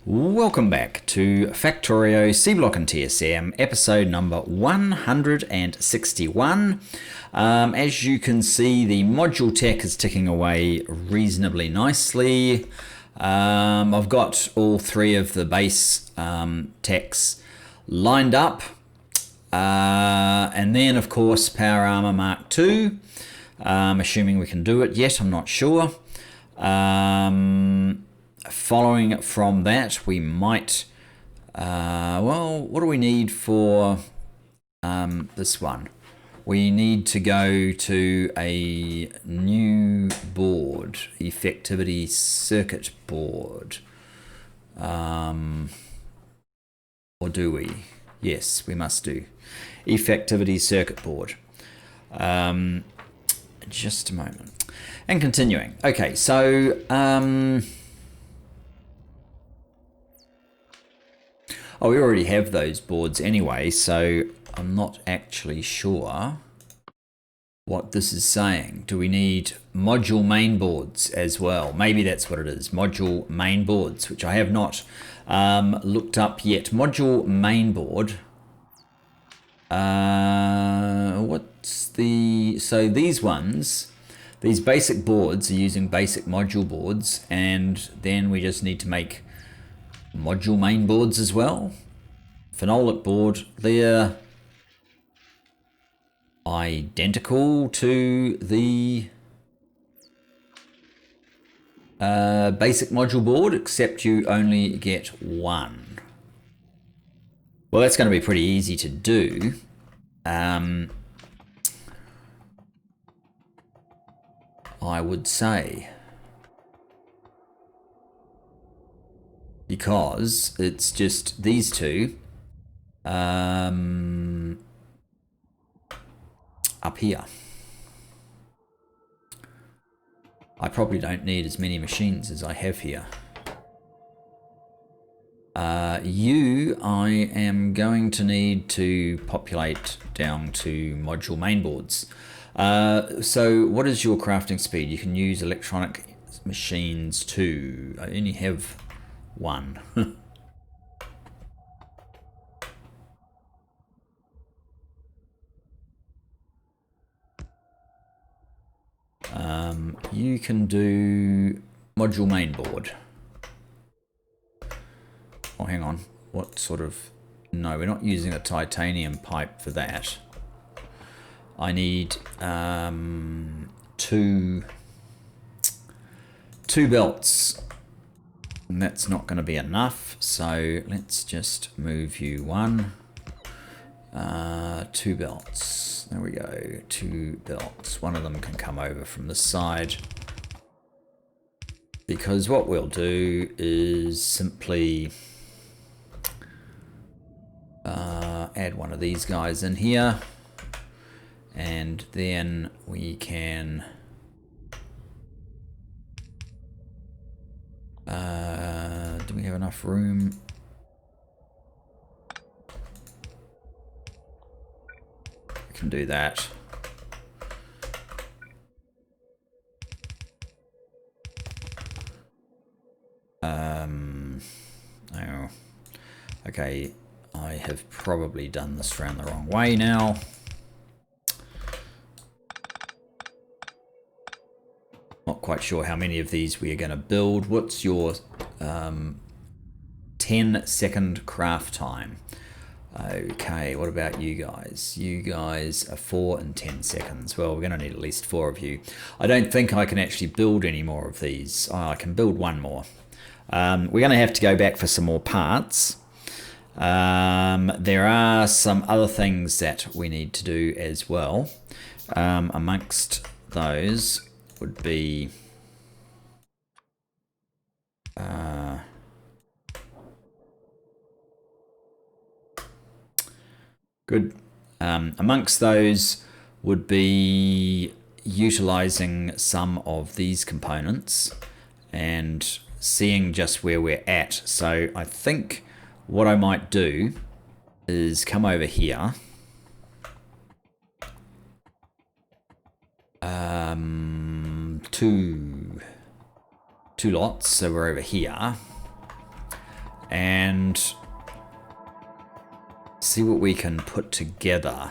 Welcome back to Factorio Seablock TSM, episode number 161. As you can see, the module tech is ticking away reasonably nicely. I've got all three of the base techs lined up. And then, of course, Power Armor Mark II. Assuming we can do it yet, I'm not sure. Following from that, we might, what do we need for this one? We need to go to a new board, effectivity circuit board. Or do we? Yes, we must do. Effectivity circuit board. Just a moment. And continuing. Okay, so we already have those boards anyway, so I'm not actually sure what this is saying. Do we need module main boards as well? Maybe that's what it is, module main boards, which I have not looked up yet. Module main board. So these ones, these basic boards are using basic module boards, and then we just need to make module main boards as well. Phenolic board, they're identical to the basic module board, except you only get one. Well, that's going to be pretty easy to do. I would say, because it's just these two up here. I probably don't need as many machines as I have here. I am going to need to populate down to module mainboards. So what is your crafting speed? You can use electronic machines too. I only have one. You can do module mainboard. Oh, hang on. What sort of... No, we're not using a titanium pipe for that. I need two belts. And that's not going to be enough. So let's just move you one. Two belts. There we go. Two belts. One of them can come over from the side. Because what we'll do is simply add one of these guys in here, and then we can do we have enough room? We can do that. Oh, okay. I have probably done this round the wrong way now. Not quite sure how many of these we are going to build. What's your 10-second craft time? Okay, what about you guys? You guys are 4 and 10 seconds. Well, we're going to need at least 4 of you. I don't think I can actually build any more of these. Oh, I can build one more. We're going to have to go back for some more parts. There are some other things that we need to do as well. Amongst those would be good. Amongst those would be utilizing some of these components and seeing just where we're at. So I think what I might do is come over here. Two lots, so we're over here. and see what we can put together.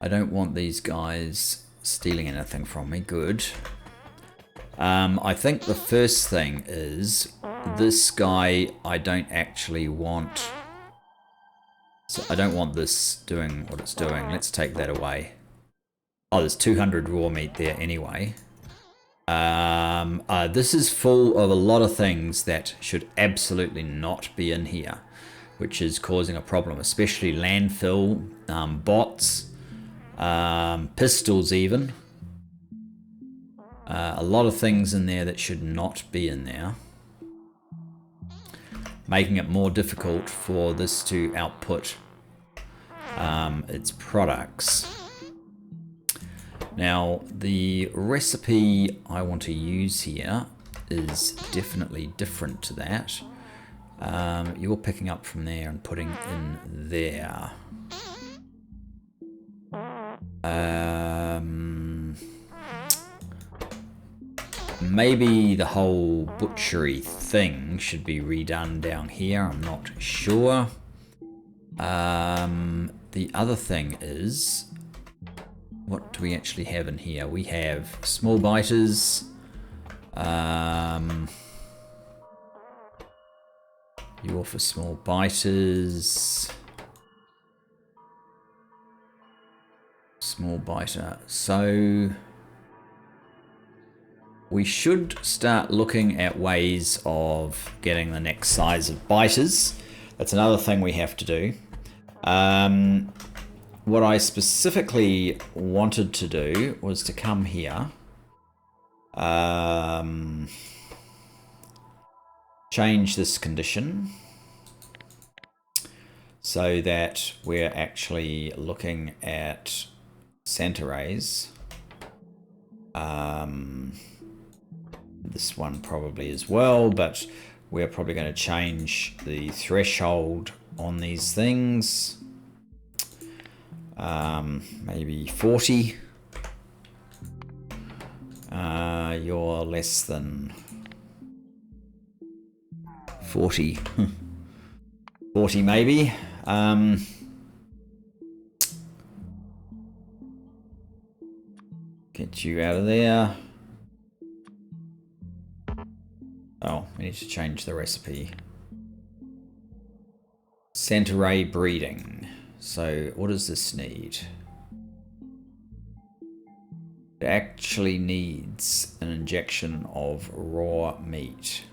I don't want these guys stealing anything from me. Good. I think the first thing is this guy I don't actually want. So I don't want this doing what it's doing. Let's take that away. Oh, there's 200 raw meat there anyway. This is full of a lot of things that should absolutely not be in here, which is causing a problem, especially landfill, bots, pistols even. A lot of things in there that should not be in there, making it more difficult for this to output its products. Now, the recipe I want to use here is definitely different to that. You're picking up from there and putting in there. Maybe the whole butchery thing should be redone down here. I'm not sure. The other thing is, what do we actually have in here? We have small biters. You offer small biters. Small biter. So we should start looking at ways of getting the next size of biters. That's another thing we have to do. What I specifically wanted to do was to come here, change this condition so that we're actually looking at centauries. This one probably as well, but we're probably going to change the threshold on these things. Maybe 40. You're less than 40. 40 maybe. Get you out of there. Oh, we need to change the recipe. Centauray breeding. So what does this need? It actually needs an injection of raw meat.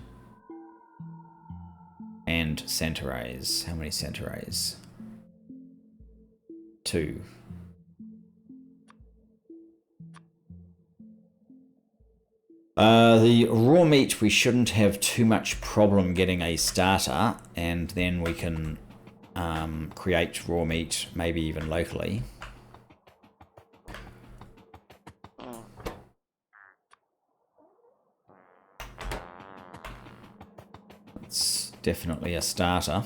And centauries. How many centauries? 2. The raw meat, we shouldn't have too much problem getting a starter, and then we can create raw meat, maybe even locally. It's definitely a starter.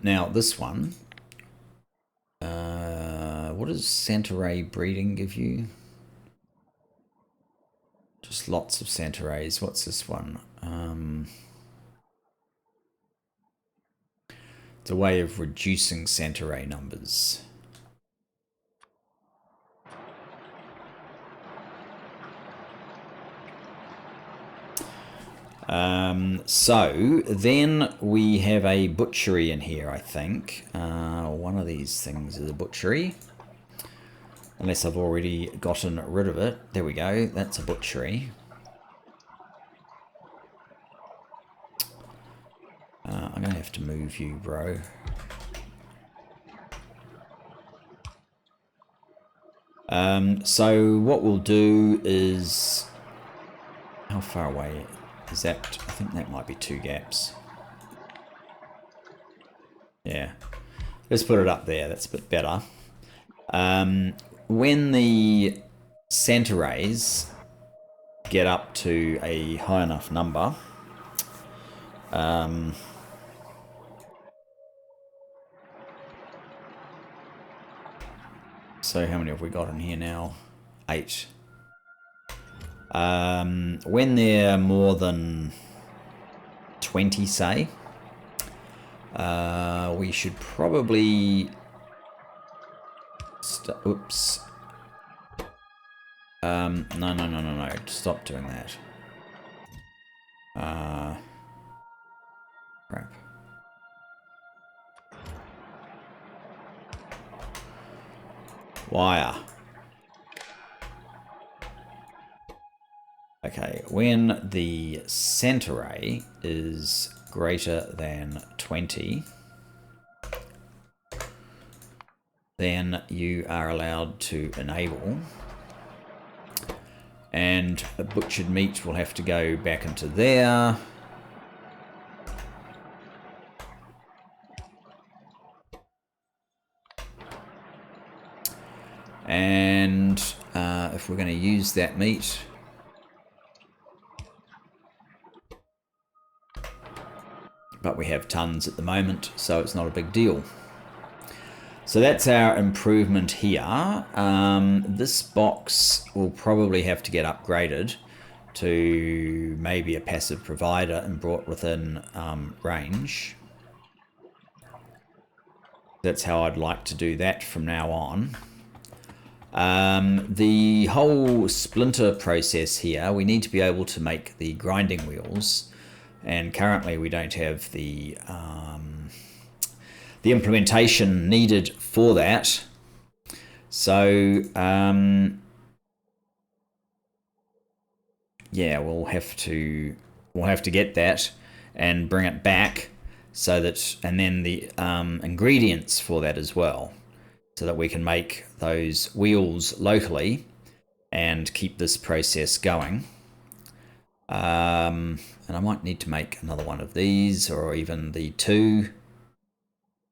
Now this one, what does centauray breeding give you? Just lots of centauries. What's this one? It's a way of reducing centauray numbers. So then we have a butchery in here, I think. One of these things is a butchery. Unless I've already gotten rid of it. There we go. That's a butchery. I'm going to have to move you, bro. So what we'll do is... How far away is that? I think that might be 2 gaps. Yeah. Let's put it up there. That's a bit better. When the centauries get up to a high enough number, so how many have we got in here now? 8. When they're more than 20, say, we should probably... Oops. No. Stop doing that. Crap. Wire. Okay, when the center array is greater than 20, then you are allowed to enable, and the butchered meat will have to go back into there. And if we're going to use that meat, but we have tons at the moment, so it's not a big deal. So that's our improvement here. This box will probably have to get upgraded to maybe a passive provider and brought within range. That's how I'd like to do that from now on. The whole splinter process here, we need to be able to make the grinding wheels, and currently we don't have the implementation needed for that. So yeah, we'll have to get that and bring it back, so that, and then the ingredients for that as well, so that we can make those wheels locally and keep this process going. And I might need to make another one of these, or even the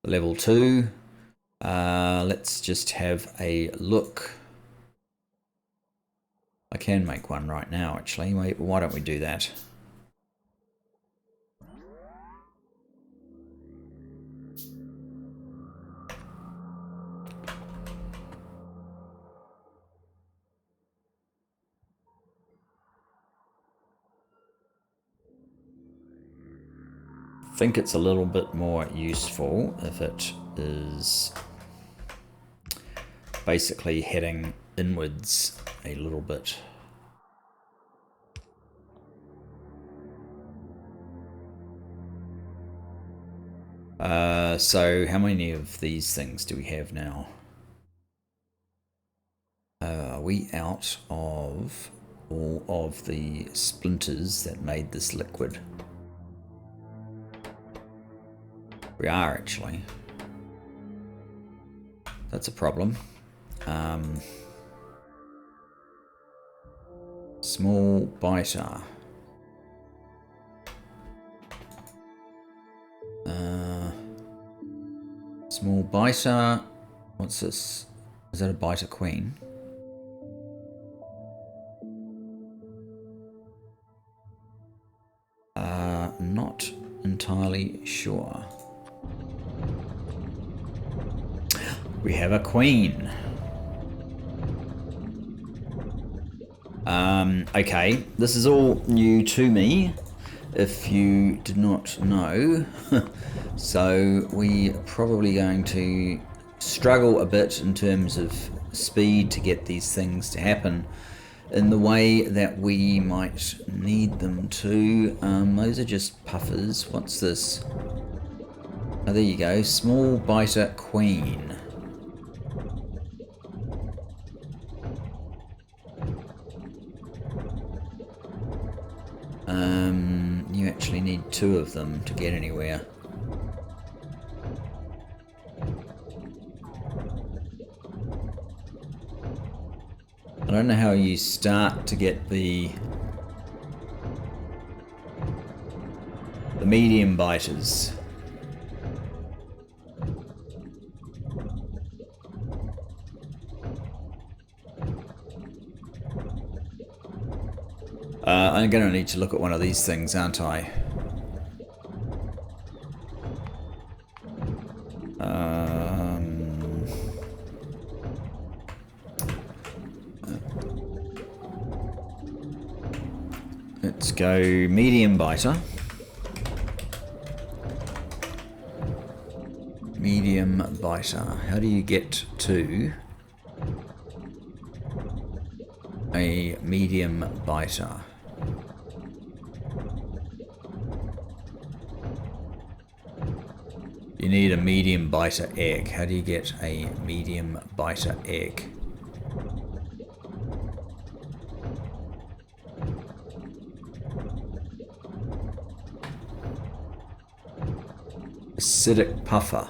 level 2. Let's just have a look. I can make one right now, actually. Why don't we do that? I think it's a little bit more useful if it is basically heading inwards a little bit. So how many of these things do we have now? Are we out of all of the splinters that made this liquid? We are, actually. That's a problem. Small biter. Small biter. What's this? Is that a biter queen? Not entirely sure. We have a queen. Okay, this is all new to me, if you did not know. So we are probably going to struggle a bit in terms of speed to get these things to happen in the way that we might need them to. Those are just puffers. What's this? Oh, there you go. Small biter queen. You actually need 2 of them to get anywhere. I don't know how you start to get the medium biters. I'm going to need to look at one of these things, aren't I? Let's go medium biter. Medium biter. How do you get to a medium biter? You need a medium biter egg. How do you get a medium biter egg? Acidic puffer.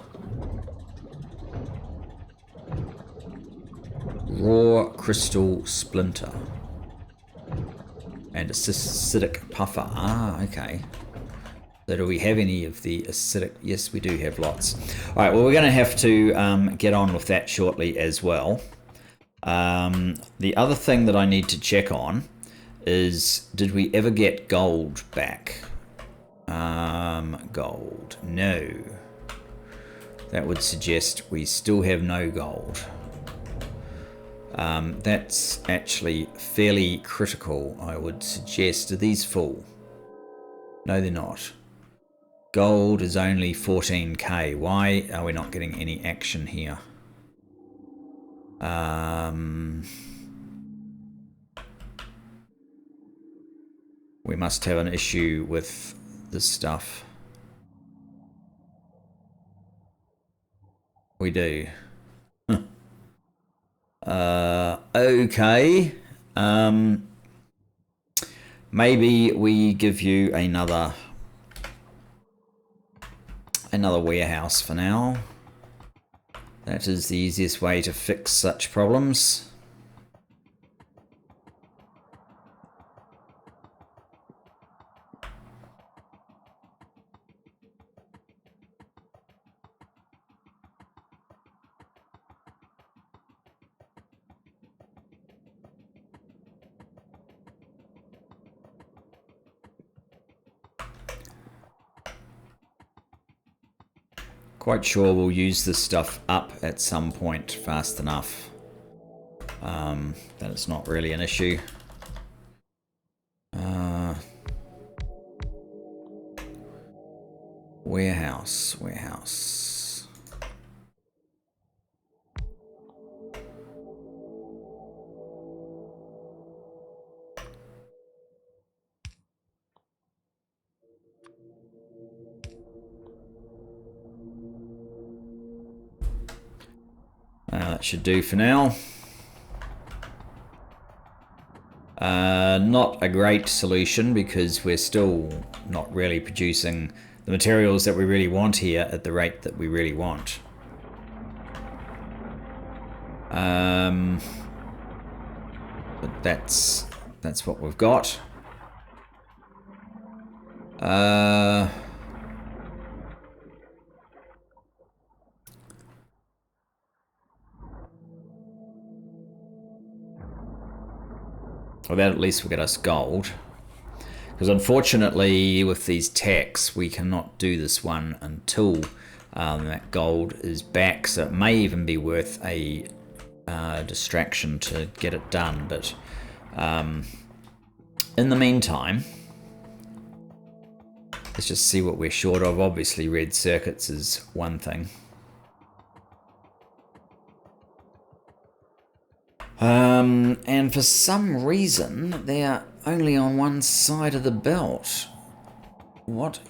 Raw crystal splinter. And acidic puffer. Ah, okay. So do we have any of the acidic? Yes, we do have lots. All right, well, we're going to have to get on with that shortly as well. The other thing that I need to check on is, did we ever get gold back? Gold. No. That would suggest we still have no gold. That's actually fairly critical, I would suggest. Are these full? No, they're not. Gold is only 14k. Why are we not getting any action here? We must have an issue with this stuff. We do. Okay. Maybe we give you another warehouse for now. That is the easiest way to fix such problems. Quite sure we'll use this stuff up at some point fast enough that it's not really an issue. Warehouse. That should do for now. Not a great solution because we're still not really producing the materials that we really want here at the rate that we really want. But that's what we've got. Well, that at least will get us gold. Because unfortunately, with these tax, we cannot do this one until that gold is back. So it may even be worth a distraction to get it done. But in the meantime, let's just see what we're short of. Obviously, red circuits is one thing. And for some reason, they're only on one side of the belt. What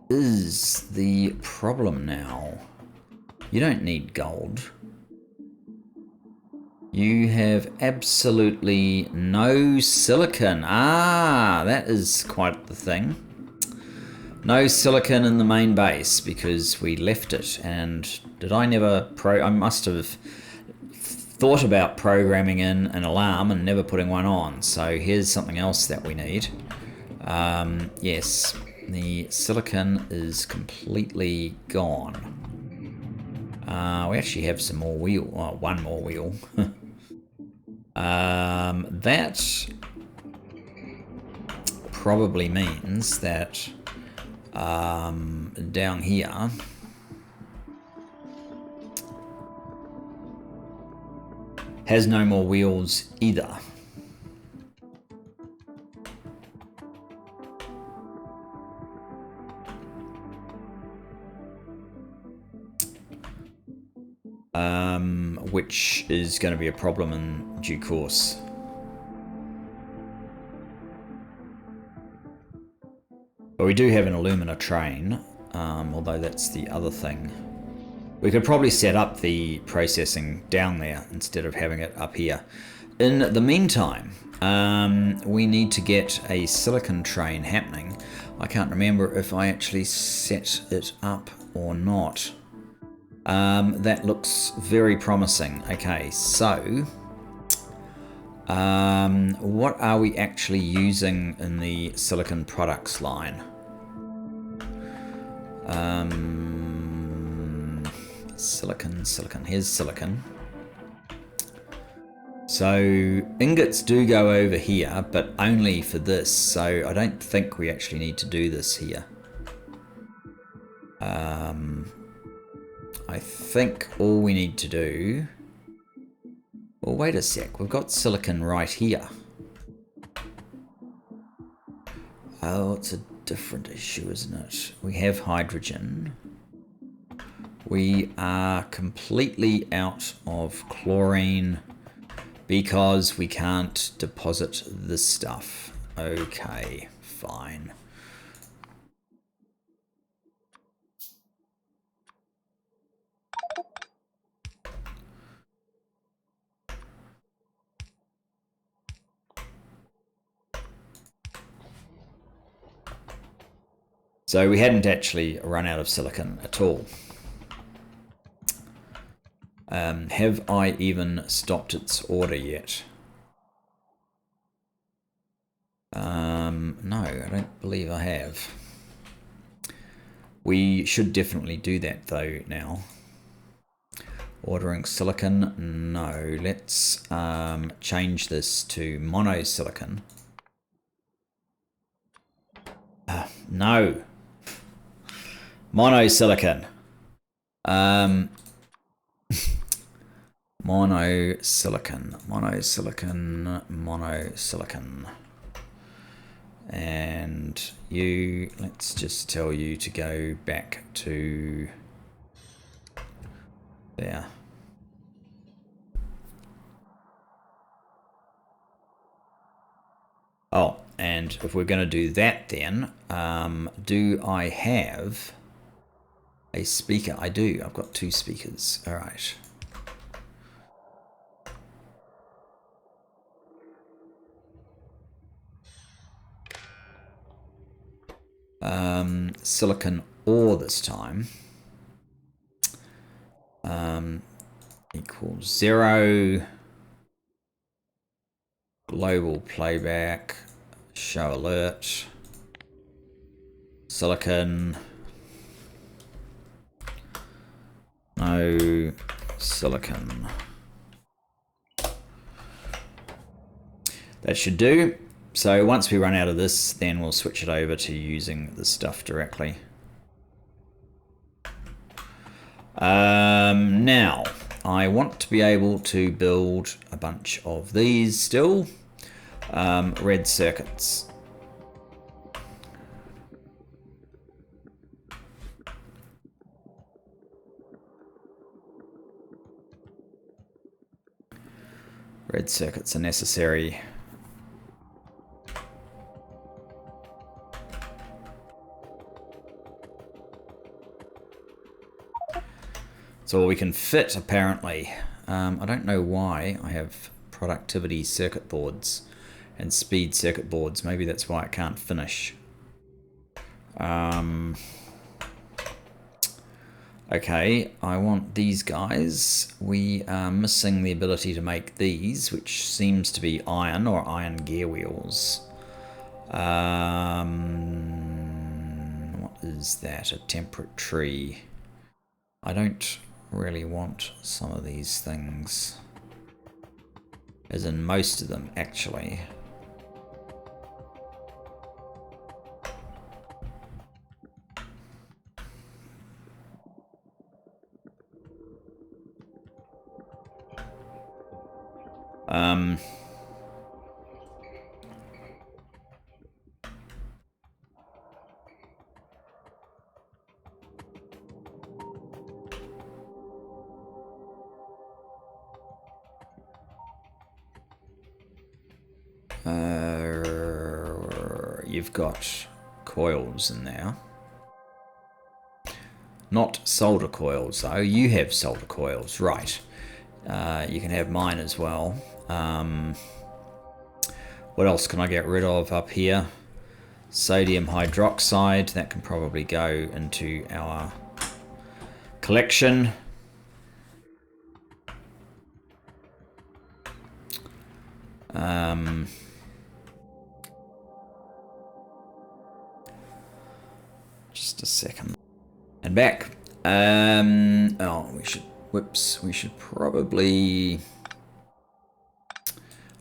is the problem now? You don't need gold. You have absolutely no silicon. Ah, that is quite the thing. No silicon in the main base because we left it. And did I never I must have thought about programming in an alarm and never putting one on. So here's something else that we need. Yes, the silicon is completely gone. We actually have some more wheel, one more wheel. That probably means that down here has no more wheels either. which is going to be a problem in due course. But we do have an alumina train, although that's the other thing. We could probably set up the processing down there instead of having it up here. In the meantime, we need to get a silicon train happening. I can't remember if I actually set it up or not. That looks very promising. Okay, so what are we actually using in the silicon products line? Silicon, here's silicon. So ingots do go over here, but only for this, so I don't think we actually need to do this here. I think all we need to do... Well, wait a sec, we've got silicon right here. Oh, it's a different issue, isn't it? We have hydrogen. We are completely out of chlorine because we can't deposit this stuff. Okay, fine. So we hadn't actually run out of silicon at all. Have I even stopped its order yet? No, I don't believe I have. We should definitely do that though now. Ordering silicon, no. Let's change this to monosilicon. No. Monosilicon. Monosilicon. And you, let's just tell you to go back to there. Oh, and if we're going to do that then, do I have a speaker? I do. I've got 2 speakers. All right. Silicon ore this time. Equals 0. Global playback. Show alert. Silicon. No silicon. That should do. So once we run out of this, then we'll switch it over to using the stuff directly. Now, I want to be able to build a bunch of these still. Red circuits. Red circuits are necessary. It's all we can fit, apparently. I don't know why I have productivity circuit boards and speed circuit boards. Maybe that's why I can't finish. Okay, I want these guys. We are missing the ability to make these, which seems to be iron or iron gear wheels. What is that? A temperate tree. I don't really want some of these things. As in most of them, actually. You've got coils in there. Not solder coils, though. You have solder coils, right. You can have mine as well. What else can I get rid of up here? Sodium hydroxide. That can probably go into our collection. Just a second. And back. Oh, we should... Whoops. We should probably...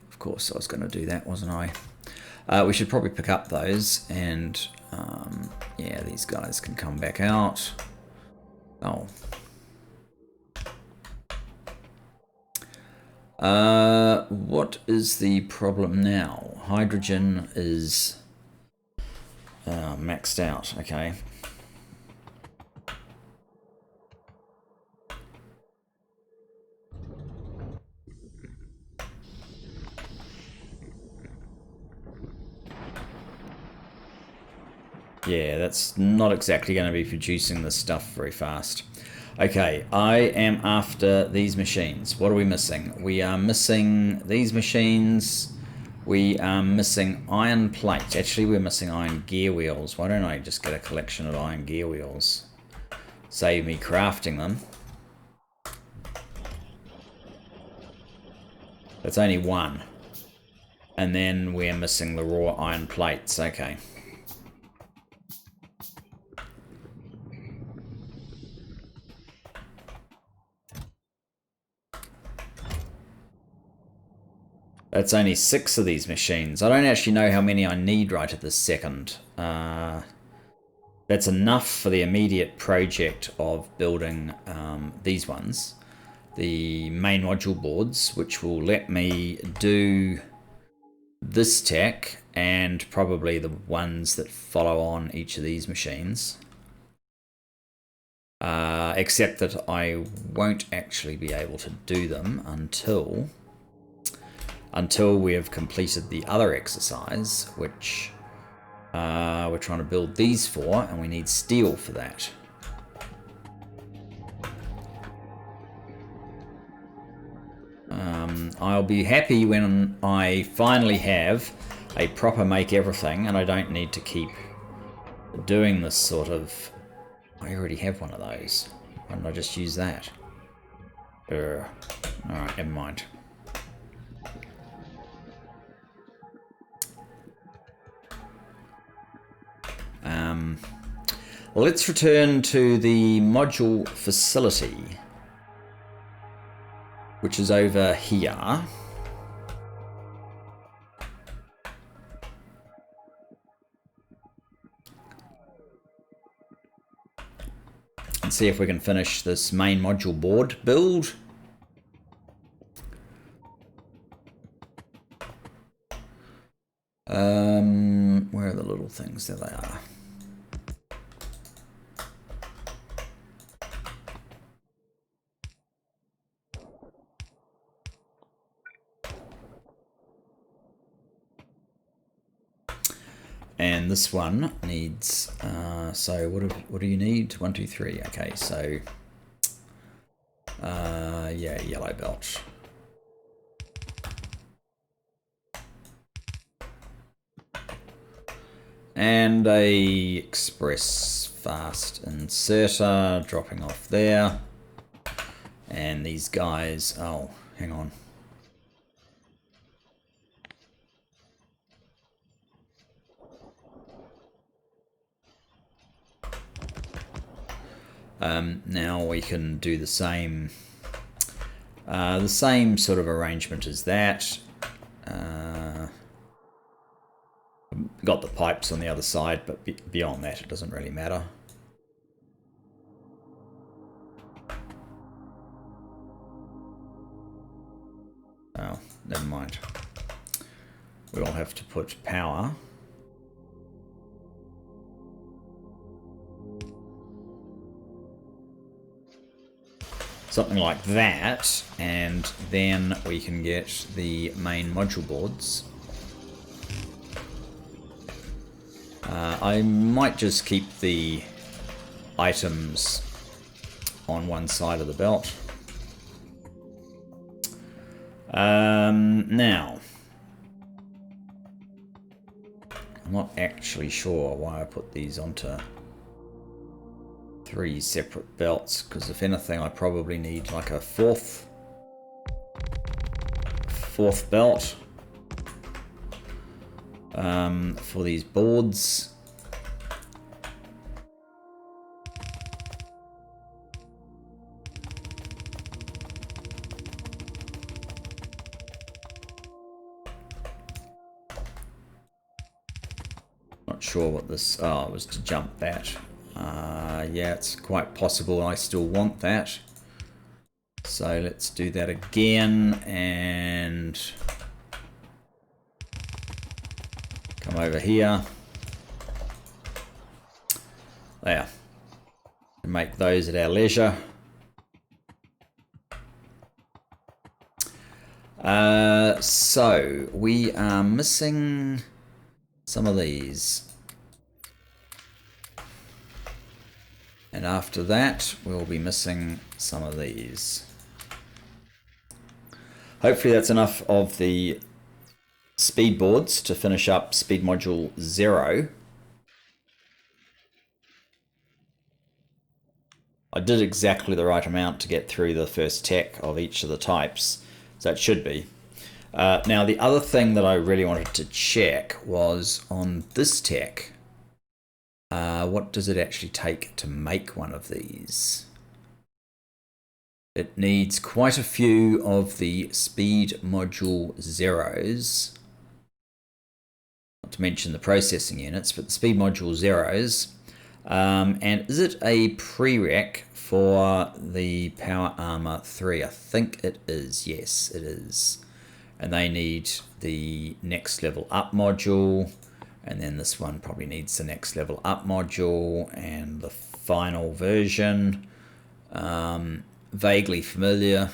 Of course, I was going to do that, wasn't I? We should probably pick up those. And, yeah, these guys can come back out. Oh. What is the problem now? Hydrogen is maxed out. Okay. Yeah, that's not exactly going to be producing this stuff very fast. Okay, I am after these machines. What are we missing? We are missing these machines. We are missing iron plates. Actually, we're missing iron gear wheels. Why don't I just get a collection of iron gear wheels? Save me crafting them. That's only one. And then we're missing the raw iron plates. Okay. That's only 6 of these machines. I don't actually know how many I need right at this second. That's enough for the immediate project of building these ones. The main module boards, which will let me do this tech and probably the ones that follow on each of these machines. Except that I won't actually be able to do them until we have completed the other exercise, which we're trying to build these for, and we need steel for that. I'll be happy when I finally have a proper make everything, and I don't need to keep doing this sort of... I already have one of those. Why don't I just use that? Alright, never mind. Let's return to the module facility, which is over here. And see if we can finish this main module board build. Where are the little things? There they are. And this one needs, so what do you need? 1, 2, 3. Okay, so, yeah, yellow belt. And a express fast inserter dropping off there. And these guys, oh, hang on. Now we can do the same sort of arrangement as that. Got the pipes on the other side, but beyond that it doesn't really matter. Oh, never mind. We'll have to put power. Something like that, and then we can get the main module boards. I might just keep the items on one side of the belt. Now, I'm not actually sure why I put these onto 3 separate belts, because if anything I probably need like a fourth belt for these boards. Not sure what this, oh, it was to jump that. Yeah, it's quite possible I still want that. So let's do that again and come over here. There. Make those at our leisure. So we are missing some of these. And after that, we'll be missing some of these. Hopefully that's enough of the speed boards to finish up speed module 0. I did exactly the right amount to get through the first tech of each of the types, so it should be. Now the other thing that I really wanted to check was on this tech. What does it actually take to make one of these? It needs quite a few of the speed module 0s. Not to mention the processing units, but the speed module 0s. And is it a prereq for the power armor 3? I think it is. Yes, it is. And they need the next level up module. And then this one probably needs the next level up module and the final version. Vaguely familiar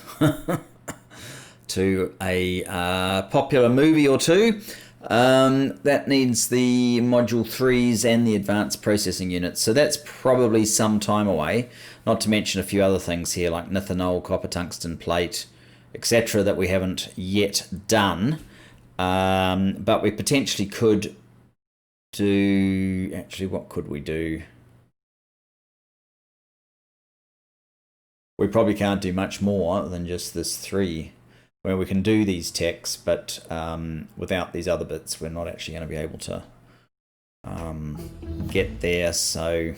to a popular movie or two. That needs the module 3s and the advanced processing units. So that's probably some time away. Not to mention a few other things here like nithanol, copper tungsten plate, etc. that we haven't yet done. But we potentially could do, actually what could we do? We probably can't do much more than just this 3, where we can do these techs, but without these other bits we're not actually going to be able to get there. So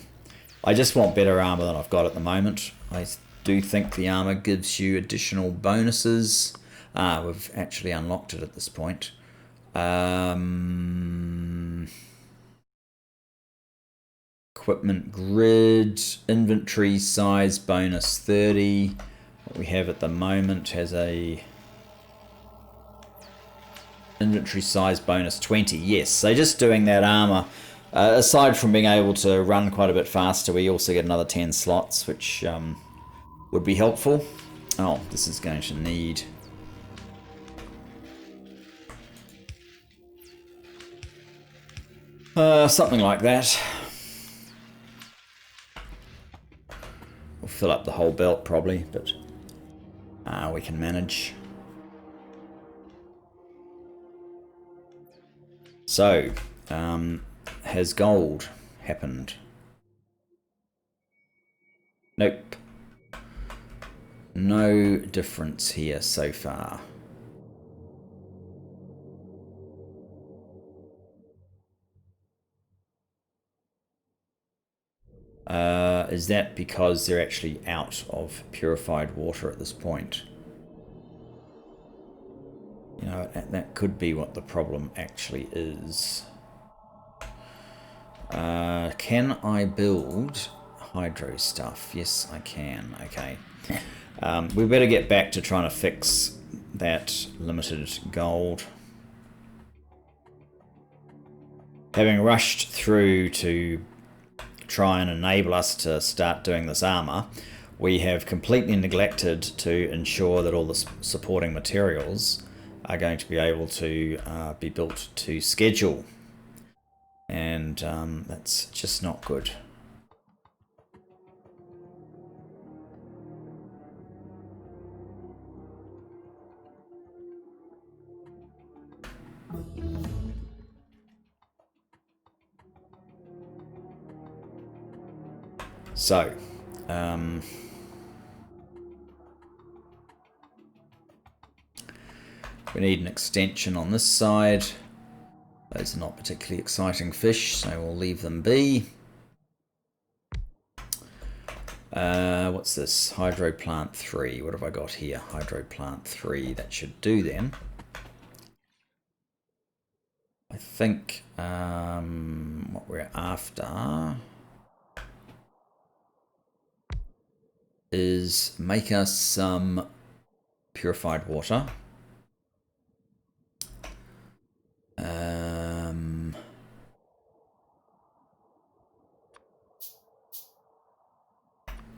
I just want better armor than I've got at the moment. I do think the armor gives you additional bonuses. We've actually unlocked it at this point. Equipment grid, inventory size bonus 30. What we have at the moment has a inventory size bonus 20. Yes, so just doing that armor, aside from being able to run quite a bit faster, we also get another 10 slots, which would be helpful. Oh, this is going to need something like that. We'll fill up the whole belt probably, but we can manage. So, has gold happened? Nope. No difference here so far. Is that because they're actually out of purified water at this point? You know, that could be what the problem actually is. Can I build hydro stuff? Yes, I can. Okay. We better get back to trying to fix that limited gold. Having rushed through to try and enable us to start doing this armor, we have completely neglected to ensure that all the supporting materials are going to be able to be built to schedule. And that's just not good. So, we need an extension on this side. Those are not particularly exciting fish, so we'll leave them be. What's this? Hydro plant 3. What have I got here? Hydro plant 3. That should do then. I think what we're after is make us some purified water.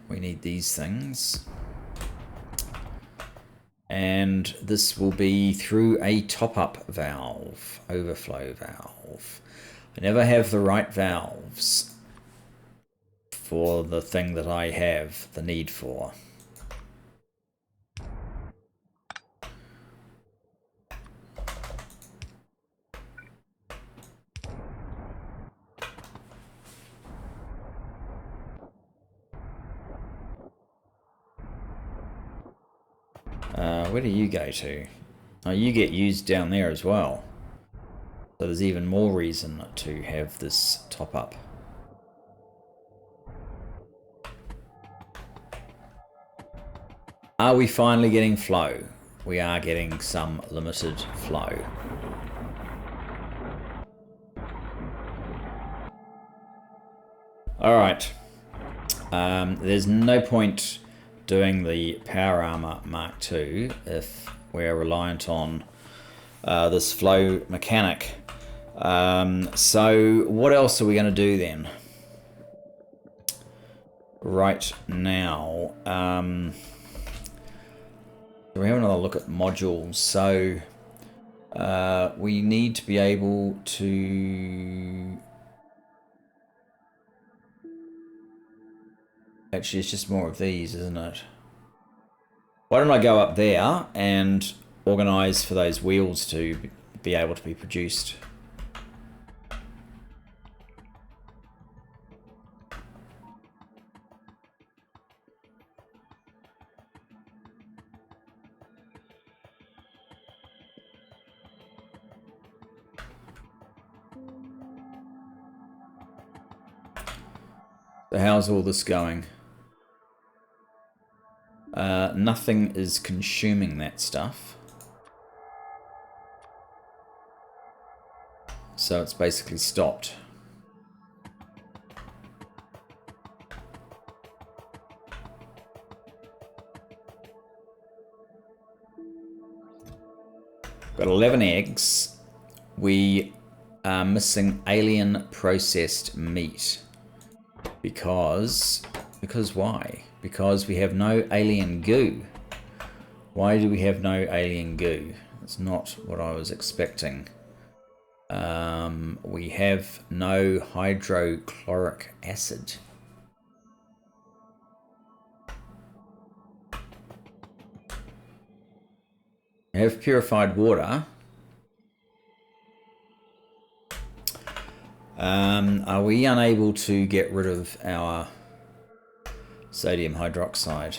We need these things. And this will be through a top-up valve, overflow valve. I never have the right valves for the thing that I have the need for. Where do you go to? Oh, you get used down there as well. So there's even more reason to have this top up. Are we finally getting flow? We are getting some limited flow. Alright. There's no point doing the Power Armor Mark II if we're reliant on this flow mechanic. So what else are we going to do then? Right now, we have another look at modules. So we need to be able to... Actually, it's just more of these, isn't it? Why don't I go up there and organise for those wheels to be able to be produced? So how's all this going? Nothing is consuming that stuff. So it's basically stopped. Got 11 eggs. We are missing alien processed meat. Because why? Because we have no alien goo. Why do we have no alien goo? That's not what I was expecting. We have no hydrochloric acid. We have purified water. Are we unable to get rid of our sodium hydroxide?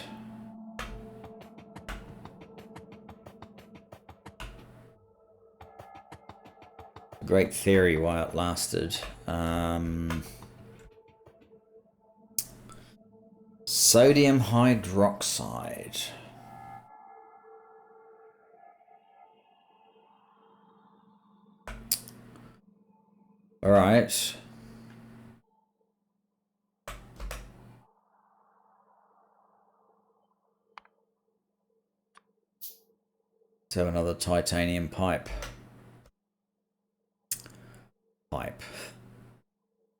Great theory why it lasted. Sodium hydroxide. All right. Let's have another titanium pipe.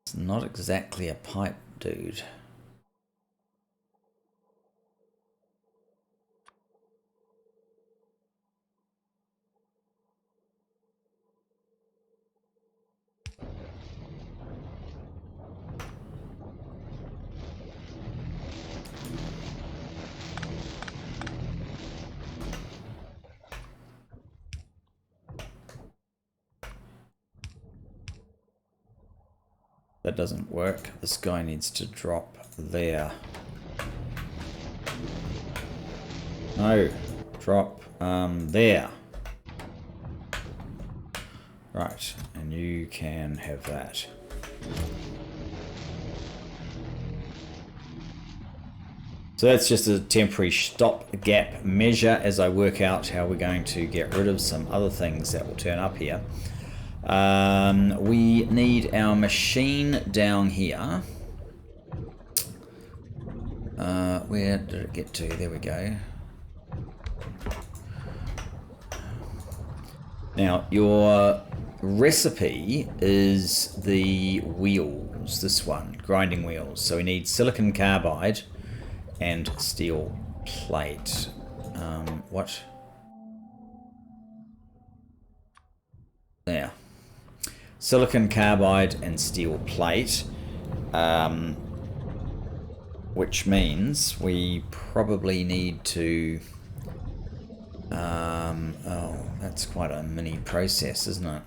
It's not exactly a pipe, dude. That doesn't work. This guy needs to drop there. No, drop there. Right, and you can have that. So that's just a temporary stopgap measure as I work out how we're going to get rid of some other things that will turn up here. We need our machine down here. Where did it get to? There we go. Now, your recipe is the wheels, this one, grinding wheels. So we need silicon carbide and steel plate. What? There. Silicon carbide and steel plate. Which means we probably need to... oh, that's quite a mini process, isn't it?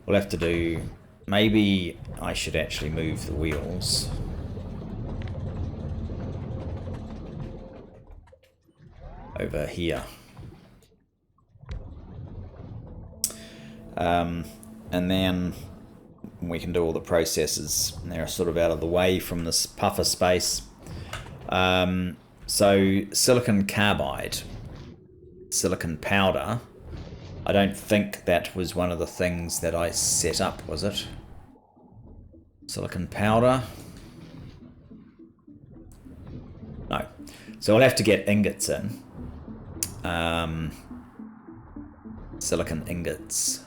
We'll have to do... Maybe I should actually move the wheels. Over here. And then we can do all the processes. They're sort of out of the way from this puffer space. So silicon carbide, silicon powder. I don't think that was one of the things that I set up, was it? Silicon powder. No. So I'll have to get ingots in. Silicon ingots.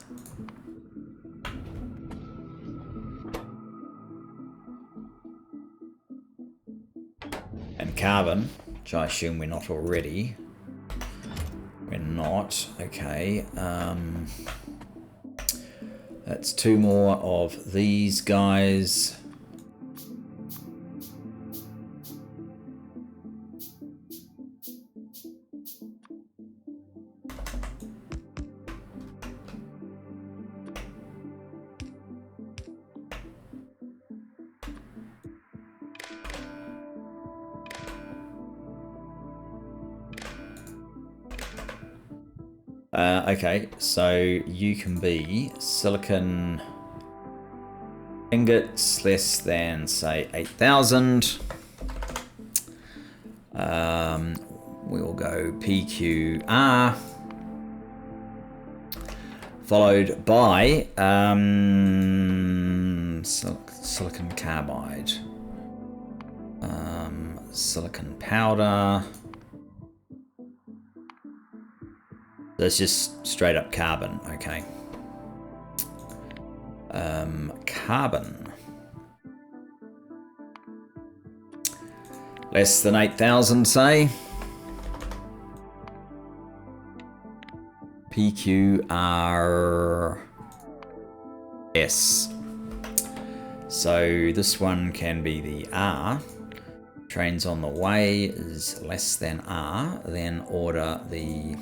And carbon, which I assume we're not already. We're not. Okay. That's two more of these guys. Okay, so you can be silicon ingots less than, say, 8,000. We'll go PQR, followed by silicon carbide, silicon powder. That's just straight up carbon, okay. Carbon. Less than 8,000, say. PQRS. So this one can be the R. Trains on the way is less than R. Then order the...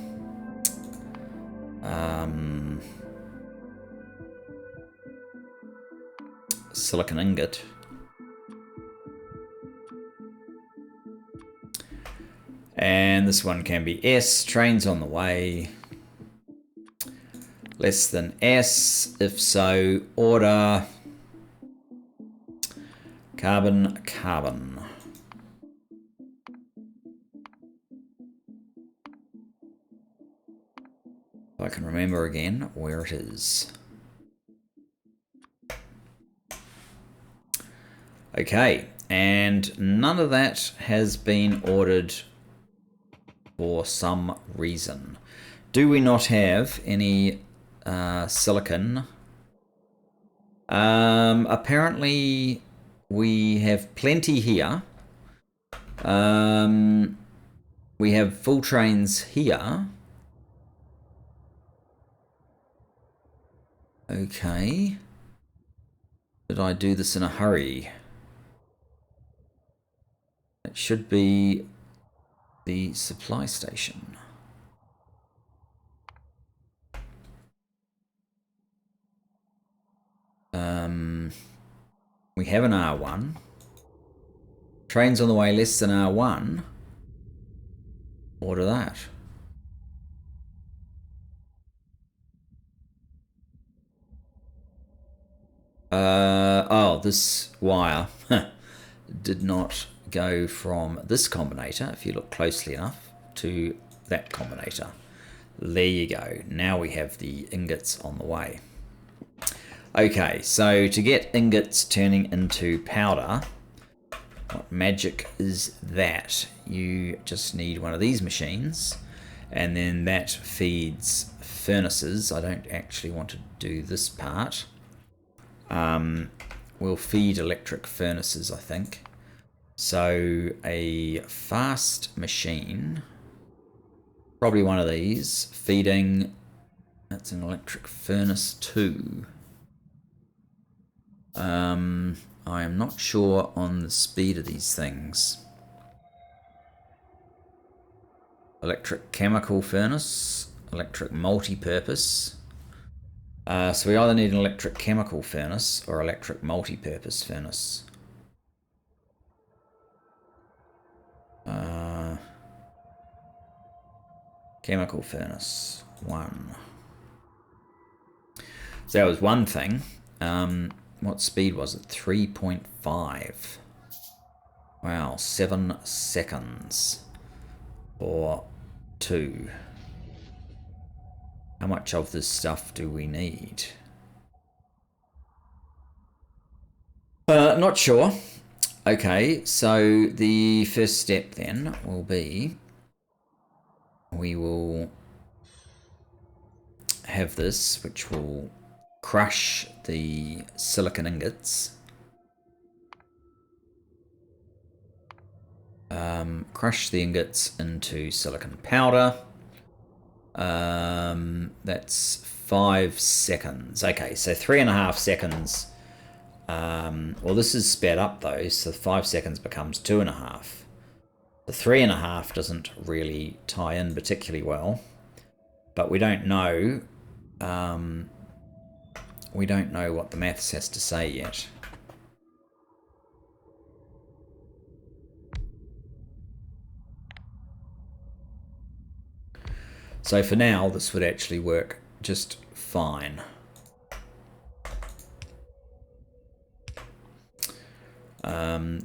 silicon ingot. And this one can be S, trains on the way. Less than S, if so, order carbon, carbon. If I can remember again where it is. Okay, and none of that has been ordered for some reason. Do we not have any silicon? Apparently we have plenty here. We have full trains here. Okay. Did I do this in a hurry? It should be the supply station. We have an R1. Trains on the way less than R1. Order that. Oh, this wire did not go from this combinator, if you look closely enough, to that combinator. There you go. Now we have the ingots on the way. Okay, so to get ingots turning into powder, what magic is that? You just need one of these machines, and then that feeds furnaces. I don't actually want to do this part. We'll feed electric furnaces, I think. So a fast machine, probably one of these, feeding, that's an electric furnace too. I am not sure on the speed of these things. Electric chemical furnace, electric multi-purpose. So we either need an electric chemical furnace or electric multi-purpose furnace. Chemical furnace, 1. So that was one thing. What speed was it? 3.5. Wow, 7 seconds. Or 2. How much of this stuff do we need? Not sure. Okay, so the first step then will be we will have this, which will crush the silicon ingots. Crush the ingots into silicon powder. That's 5 seconds. Okay, so 3.5 seconds. Well, this is sped up though, so 5 seconds becomes 2.5. The 3.5 doesn't really tie in particularly well, but we don't know. We don't know what the maths has to say yet. So for now, this would actually work just fine.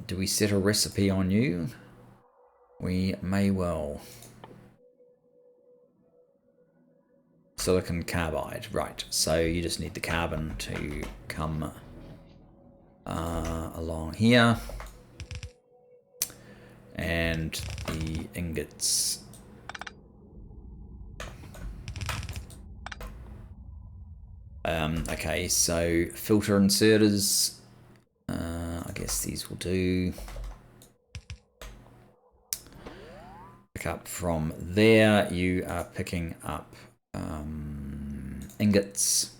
Do we set a recipe on you? We may well. Silicon carbide, right. So you just need the carbon to come along here. And the ingots. Okay, so filter inserters. I guess these will do. Pick up from there. You are picking up ingots.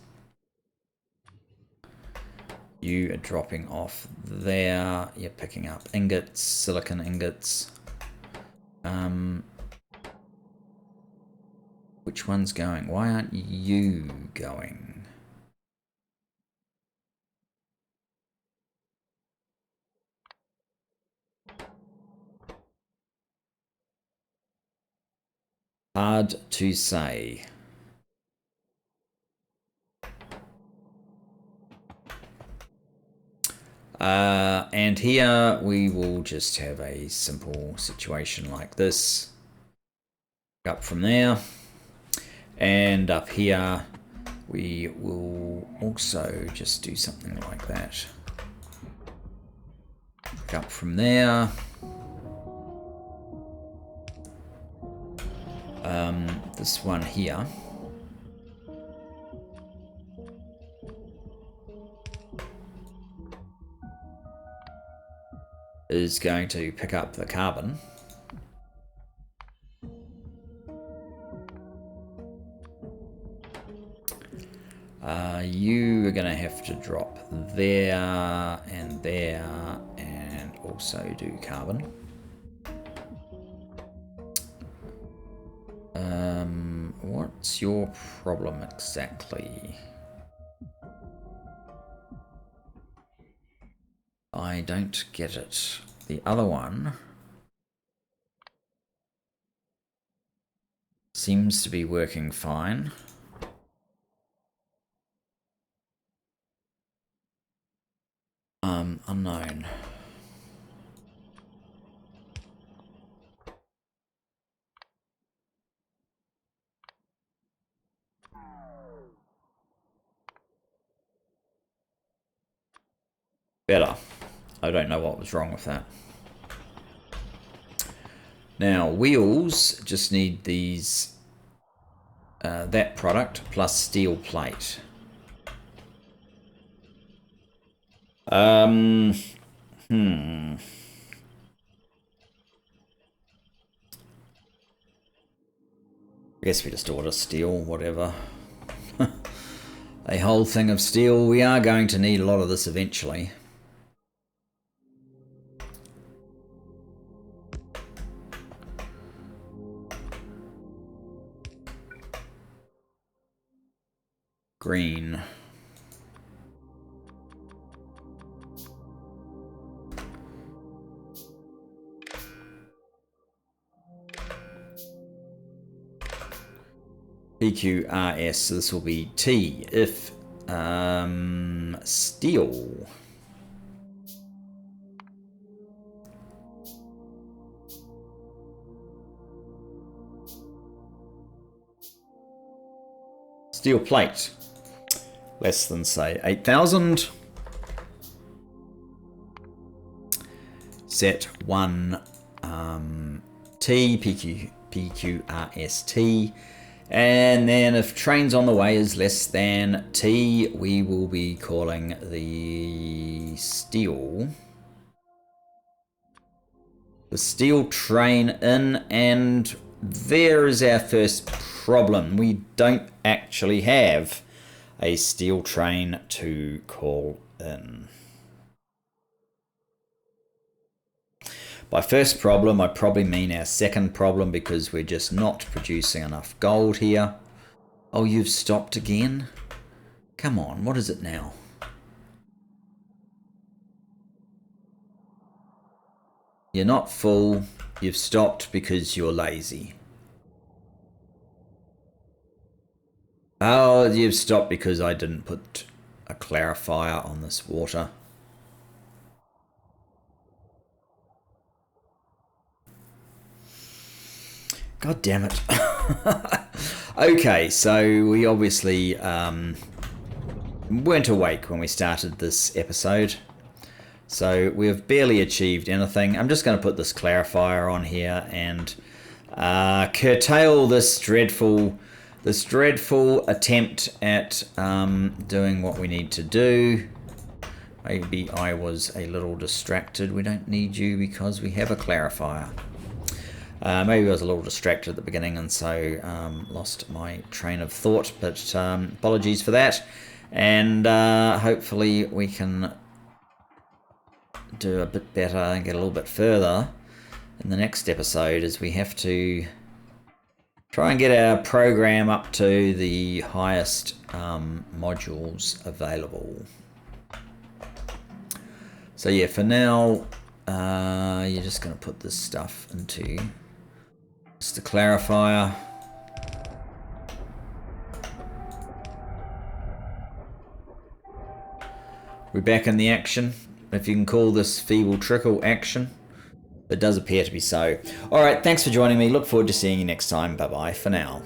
You are dropping off there. You're picking up ingots, silicon ingots. Which one's going? Why aren't you going? Hard to say. And here we will just have a simple situation like this. Up from there. And up here we will also just do something like that. Up from there. This one here. Is going to pick up the carbon. You are going to have to drop there and also do carbon. What's your problem exactly? I don't get it. The other one seems to be working fine. Unknown. Better. I don't know what was wrong with that. Now, wheels just need these, that product plus steel plate. I guess we just order steel, whatever. A whole thing of steel. We are going to need a lot of this eventually. Green. PQRS, so this will be T if steel. Steel plate. Less than, say, 8,000. Set 1 T, PQRST. And then if trains on the way is less than T, we will be calling the steel train in, and there is our first problem. We don't actually have a steel train to call in. By first problem, I probably mean our second problem, because we're just not producing enough gold here. Oh, you've stopped again? Come on, what is it now? You're not full. You've stopped because you're lazy. Oh, you've stopped because I didn't put a clarifier on this water. God damn it. Okay, so we obviously weren't awake when we started this episode. So we've barely achieved anything. I'm just going to put this clarifier on here and curtail this dreadful attempt at doing what we need to do. Maybe I was a little distracted. We don't need you because we have a clarifier. Maybe I was a little distracted at the beginning and so lost my train of thought, but apologies for that. And hopefully we can do a bit better and get a little bit further in the next episode, as we have to try and get our program up to the highest modules available. So yeah, for now, you're just going to put this stuff into just the clarifier. We're back in the action, if you can call this feeble trickle action. It does appear to be so. Alright, thanks for joining me. Look forward to seeing you next time. Bye bye for now.